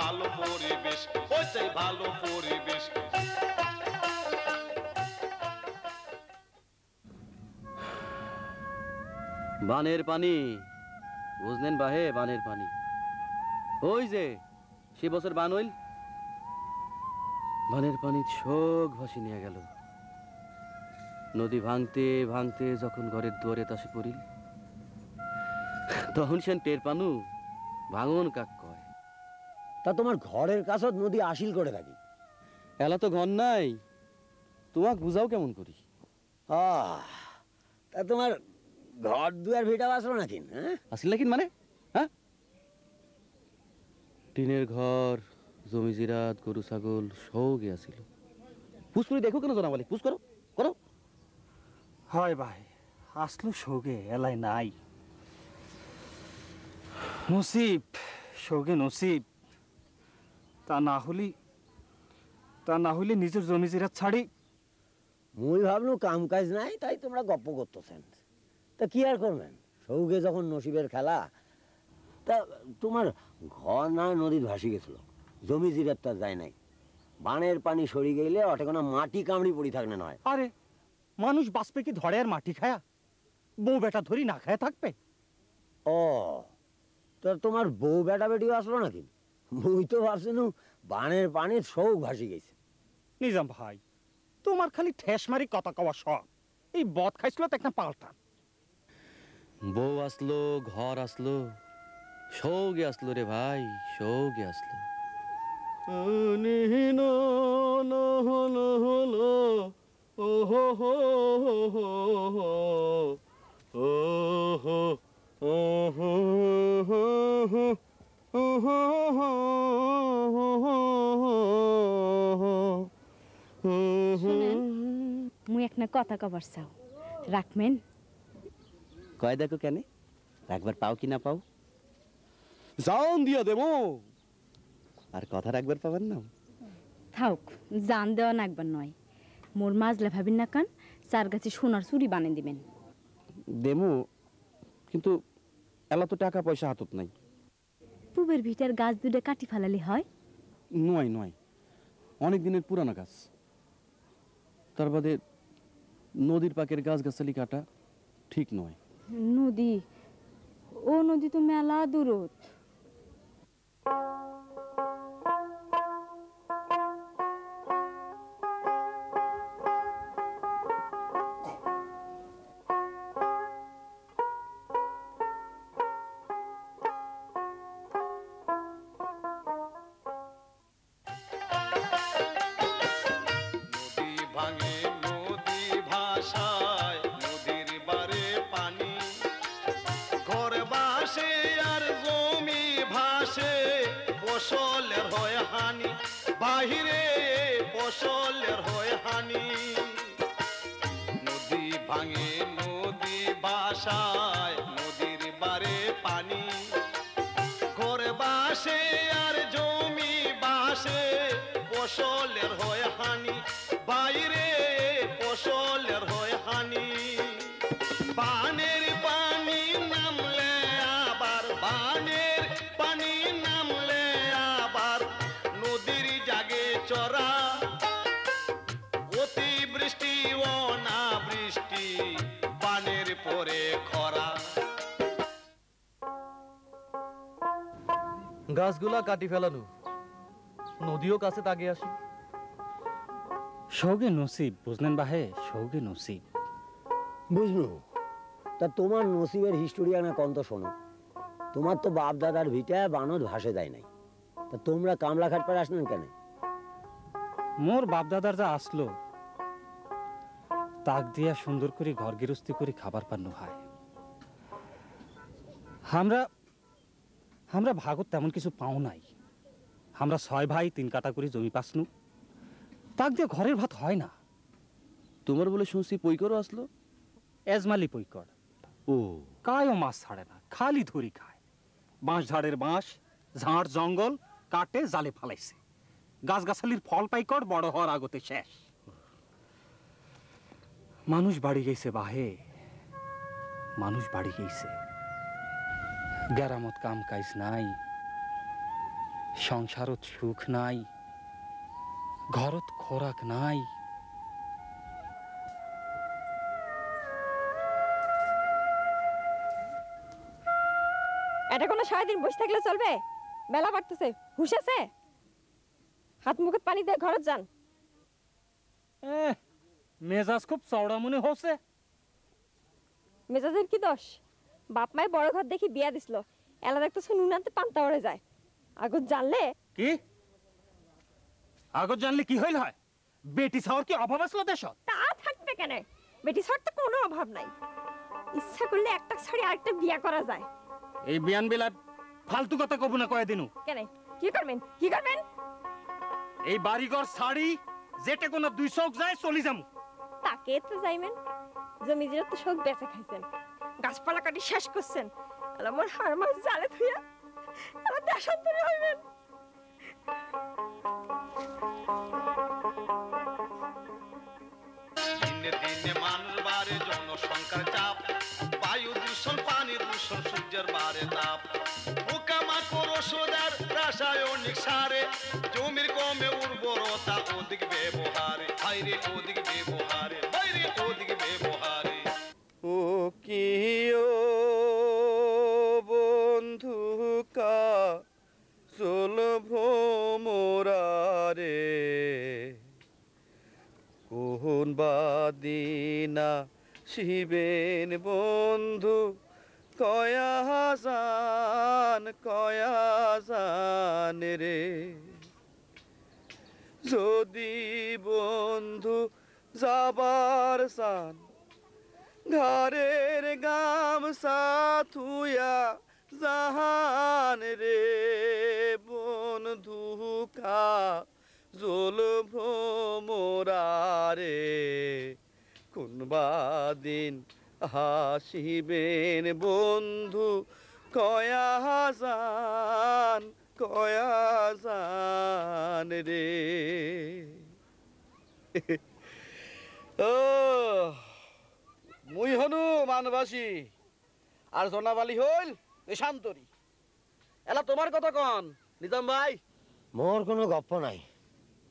ভালো পরিবেশ, ওইটাই ভালো পরিবেশ। বানের পানি বুঝলেন বাহে, বানের পানি। ওই যে সে বছর বান হইল, বানের পানি শোক ভাসি নিয়ে গেল। নদী ভাঙতে ভাঙতে যখন ঘরের দুয়ারে তাসে পড়িল, তখন সেন টের পানু ভাঙন কাক কয়। তা তোমার ঘরের কাছে নদী আসিল করে থাকি? এলা তো ঘর নাই, তোমাক বুঝাও কেমন করি? তা তোমার ঘর দুয়ার ভিটা আসলো নাকি? হ্যাঁ, আসিল নাকি মানে? হ্যাঁ, টিনের ঘর, জমি জিরাত, গরু ছাগল সৌগে আসিল। পুষ্পুরি দেখো কেন জনাবালি, পুষ করো করো। হয় ভাই, আসলো সৌগে এলাই নাই। নসিব সৌগে নসিব। তা না হলে নিজের জমি জিরাত ছাড়ি। মুই ভাবলু কাম কাজ নাই তাই তোমরা গপ্প করতেছেন। তা কি আর করবেন, সৌগে যখন নসিবের খেলা। তা তোমার ঘর না নদীর ভাসি গেছিল, জমি জিরাত তার যায় নাই। বানের পানি সরি গেলে ওটা কোনো মাটি কামড়ি পড়ি থাকলে নয়। আরে মানুষ বাঁচবে কি ধরে আর মাটি খায়া? বউ বেটা ধরি না খায়া থাকবে? ও, তা তোমার বউ বেটা বেটিও আসলো নাকি? মুই তো ভাবছিনু বানের পানির শোক ভাসি গেছে। নিজাম ভাই, তোমার খালি ঠেস মারি কথা কওয়া সব। এই বদ খাইছিল তো একটা পাল্টান। বউ আসলো, ঘর আসলো, সৌগে আসলো রে ভাই, সৌগে আসলো। মুই একটা কথা কবার চাও, রাখবেন? কয় দেখো কেন, রাখবার পাও কি না পাও? জান দিয়া দেবো, আর কথা রাখবার পাবেন না। থাক, জান দেওয়া নাকবার নয়। মোর মাজলে ভাবিন না কান, চার গাছে সোনার চুরি বানিয়ে দিবেন। দেমু, কিন্তু এলা তো টাকা পয়সা হাতত নাই। পুবের ভিটার গাছ দুটো কাটি ফেলালে হয়? নয় নয়, অনেক দিনের পুরানো গাছ। তার বাদে নদীর পাকের গাছ গাছালি কাটা ঠিক নয়। নদী, ও নদী তো মেলা দূরত। ফসলের হয় হানি, বাহিরে ফসলের হয় হানি। নদী ভাঙে নদী ভাষায়, নদীর বারে পানি। ঘর বাসে আর জমি বাসে, ফসলের হয় হানি, বাইরে ফসলের হয় হানি। বানের পানি নামলে আবার, বানের পানি নামলে আবার নদীর জাগে চড়া। অতিবৃষ্টি অনাবৃষ্টি, বানের পরে খরা। গাছগুলা কাটি ফেলানো, নদীও কাছে তাগে আসি। সৌগে নসিব, বুঝলেন বাহে, সৌগে নসিব। বুঝলু, তা তোমার নসিবের হিস্টোরিয়া না কন্ত শোনো। তোমার তো বাপ দাদার ভিটা বানর ভাসে দেয় নাই, তা তোমরা কামলা খাট পারে আসলেন কেন? মোর বাপ দাদার যা আসলো, তাক দিয়া সুন্দর করে ঘর গৃহস্থী করে খাবার পান্ন হয়। আমরা ভাগত তেমন কিছু পাও নাই। আমরা 6 ভাই 3 কাটা করে জমি পাসনু, তাক দিয়ে ঘরের ভাত হয় না। তোমার বলে শুনছি পৈকরও আসলো? এজমালি পৈকর। ও, কায়ও মাছ ছাড়ে না, খালি ধরি খায়। বাঁশ ঝাড়ের বাঁশ, ঝাড় জঙ্গল কাটে জালে ফালাইছে। গাছগাছালির ফল পাইকর বড় হওয়ার আগতে শেষ। মানুষ বাড়ি গেছে বাহে, মানুষ বাড়ি গেছে। গেরামত কাম কাজ নাই। সংসারত সুখ নাই, ঘরত খোরাক নাই। এটা কোনো সারাদিন বসে থাকলে চলবে? বেলা বাড়তেছে, হুশ আছে? হাত মুখে পানি দিয়ে ঘরে যান। মেজাজ খুব চওড়া মনে হচ্ছে। মেজাজের কি দোষ? বাপ মায়ের বড় ঘর দেখি বিয়া দিছিল, এলা দেখতেছ নুন আনতে পান্তা ওরে যায়। আগত জানলে কি আগত জানলে কি হইল হয়? বেটি ছাওয়ার কি অভাব আসলো দেশ? তা থাকবে কেন? বেটি ছাড় তো কোনো অভাব নাই। ইচ্ছা করলে একটা ছাড়ি আরেকটা বিয়া করা যায়। এই বিয়ান বেলা ফালতু কথা কব না কয়ে দিনু। কেন? কি করবেন? কি করবেন? এই বাড়িঘর ছাড়ি যেতে কোনো দুই চোখ যায় চলি যামু। তাকে তো যাইবেন, জমি জিরা তো সব বেঁচে খাইছেন, গাছপালা কাটি শেষ করছেন। আমার হাড় মাস জালে থুইয়া আমার দেশান্তরী হইবেন। দিনে দিনে মানুষ বাড়ে, জনসংখ্যার চাপ, বায়ু দূষণ, পানি দূষণ, সূর্যের বাড়ে তাপ, পোকামাকড় ওষুধের রাসায়নিক সারে, জমির কমে উর্বরতা অধিক ব্যবহারে, বাইরে অধিক ব্যবহারে, বাইরে অধিক ব্যবহারে। ও কি ও বন্ধু কা চল ভ্রমরারে, কোন বাদিনা শিবেন বন্ধু, কয়াজান রে। যদি বন্ধু যাবার সান, ঘরের গামছা থুয়া জাহান রে, বন্ধু কা জল ভ্রমরারে, কোনবা দিন হাসিবেন বন্ধু, কয়াজান রে। ও মুই হনু মানবাসী, আর জনাবালি হইল দেশান্তরী। এলা তোমার কথা কন নিজাম ভাই? মোর কোনো গপ্প নাই,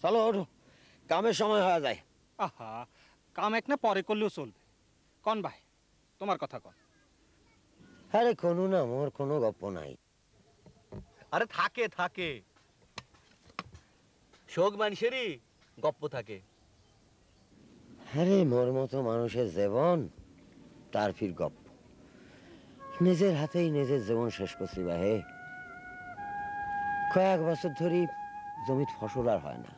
চলো ওঠো, কামের সময় হয়ে যায়। আহা, কাম এক না পরে করলেও চলবে। কন ভাই, তোমার কথা কন। আরে কোনো না, মোর কোনো গপ্প নাই। আরে থাকে থাকে, শোক মানুষেরই গপ্প থাকে। আরে মোর মতো মানুষের জীবন, তার ফির গপ্প। নিজের হাতেই নিজের জীবন শেষ করছি বাহে। কয়েক বছর ধরে জমিত ফসল আর হয় না,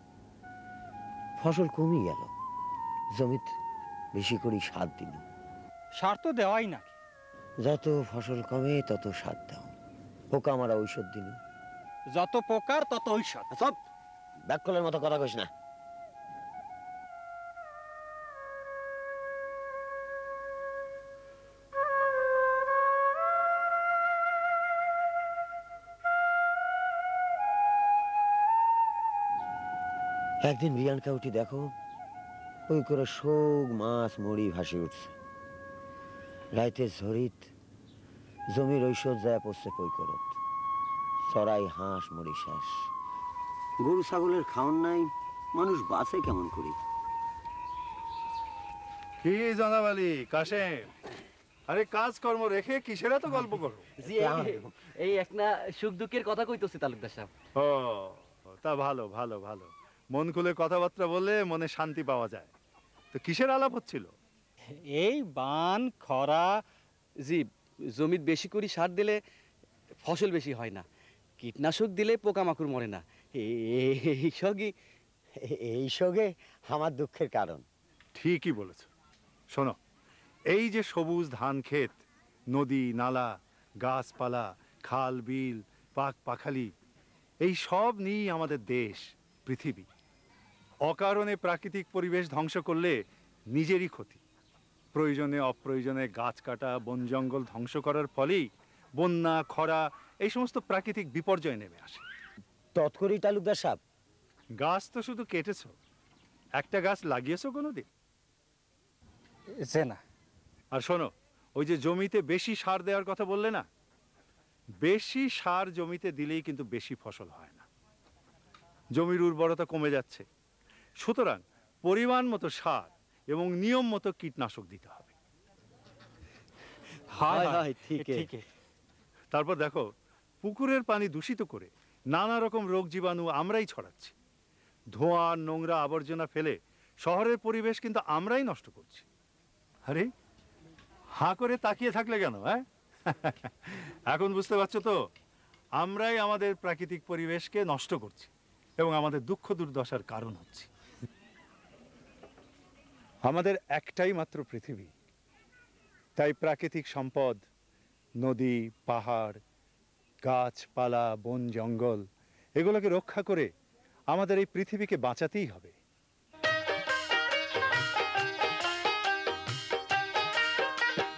ফসল কমই গেল, জমিত বেশি করে সার দিল। সার তো দেওয়াই নাকি? যত ফসল কমে তত সার দাও, পোকা মারা ঔষধ দিল। যত প্রকার তত ঔষধ। সব ব্যাককলের মতো কথা কইস না। একদিন বিয়ানকা উঠি দেখো, ওই করে শোক মাছ মুড়ি ভাসি উঠছে। রাইতে ঝরিত জমির ঐশ্বর যায় পড়ছে পই করত, চড়াই হাঁস মুড়ি শেষ। গরু ছাগলের খাওয়ান নাই, মানুষ বাঁচে কেমন করি? কি জনাবালি কাশেম, আরে কাজকর্ম রেখে কিসের এত গল্প করো? জি এই একটা সুখ দুঃখের কথা কইতেছি তালুকদার সাহেব। ও তা ভালো ভালো ভালো, মন খুলে কথাবার্তা বললে মনে শান্তি পাওয়া যায়। তো কিসের আলাপ হচ্ছিল? এই বান খরা। জি, জমিত বেশি করে সার দিলে ফসল বেশি হয় না, কীটনাশক দিলে পোকামাকড় মরে না, এই সঙ্গে আমার দুঃখের কারণ। ঠিকই বলেছ। শোনো, এই যে সবুজ ধান ক্ষেত, নদী নালা, গাছপালা, খাল বিল, পাক পাখালি, এই সব নিয়েই আমাদের দেশ, পৃথিবী। অকারণে প্রাকৃতিক পরিবেশ ধ্বংস করলে নিজেরই ক্ষতি। প্রয়োজনে অপ্রয়োজনে গাছ কাটা, বন জঙ্গল ধ্বংস করার ফলেই বন্যা, খরা, এই সমস্ত প্রাকৃতিক বিপর্যয় নেমে আসে। তৎকরি তালুকদার সাহেব, গাছ তো শুধু কেটেছো, একটা গাছ লাগিয়েছো কোনোদিন? যে না। আর শোনো, ওই যে জমিতে বেশি সার দেওয়ার কথা বললে না, বেশি সার জমিতে দিলেই কিন্তু বেশি ফসল হয় না। জমির উর্বরতা কমে যাচ্ছে। সুতরাং পরিমাণ মতো সার এবং নিয়ম মতো কীটনাশক দিতে হবে। হয় হয়, হয় ঠিকই। ঠিকই। তারপর দেখো, পুকুরের পানি দূষিত করে নানা রকম রোগ জীবাণু আমরাই ছড়াচ্ছি। ধোঁয়া নোংরা আবর্জনা ফেলে শহরের পরিবেশ কিন্তু আমরাই নষ্ট করছি। আরে হাঁ করে তাকিয়ে থাকলে কেন? হ্যাঁ, এখন বুঝতে পারছো তো, আমরাই আমাদের প্রাকৃতিক পরিবেশকে নষ্ট করছি এবং আমাদের দুঃখ দুর্দশার কারণ হচ্ছি। আমাদের একটাই মাত্র পৃথিবী, তাই প্রাকৃতিক সম্পদ, নদী, পাহাড়, গাছপালা, বন জঙ্গল, এগুলোকে রক্ষা করে আমাদের এই পৃথিবীকে বাঁচাতেই হবে।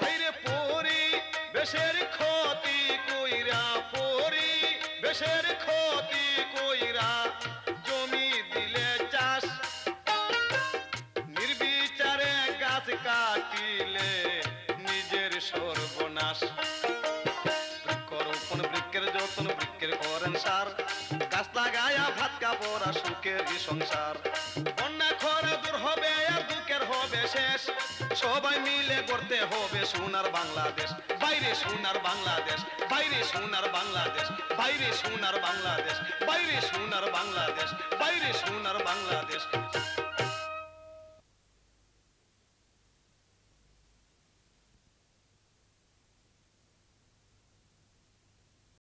বাইরে পরি বেশের ক্ষতি কইরা, পরি বেশের ক্ষতি কইরা জমি দিলে চাষ, নির্বিচারে গাছ কাটিলে নিজের সর্বনাশ। বৃক্ষরোপণ, বৃক্ষের যত্ন, বৃক্ষের করেন সার, গাছ লাগায়া ভাত কাপড়া সুখের সংসার। বন্যা খরা দূর হবে আর দুঃখের হবে শেষ, সবাই মিলে করতে হবে সোনার বাংলাদেশ। বাইরে সোনার বাংলাদেশ, বাইরে সোনার বাংলাদেশ, বাইরে সোনার বাংলাদেশ, বাইরে সোনার বাংলাদেশ, বাইরে সোনার বাংলাদেশ।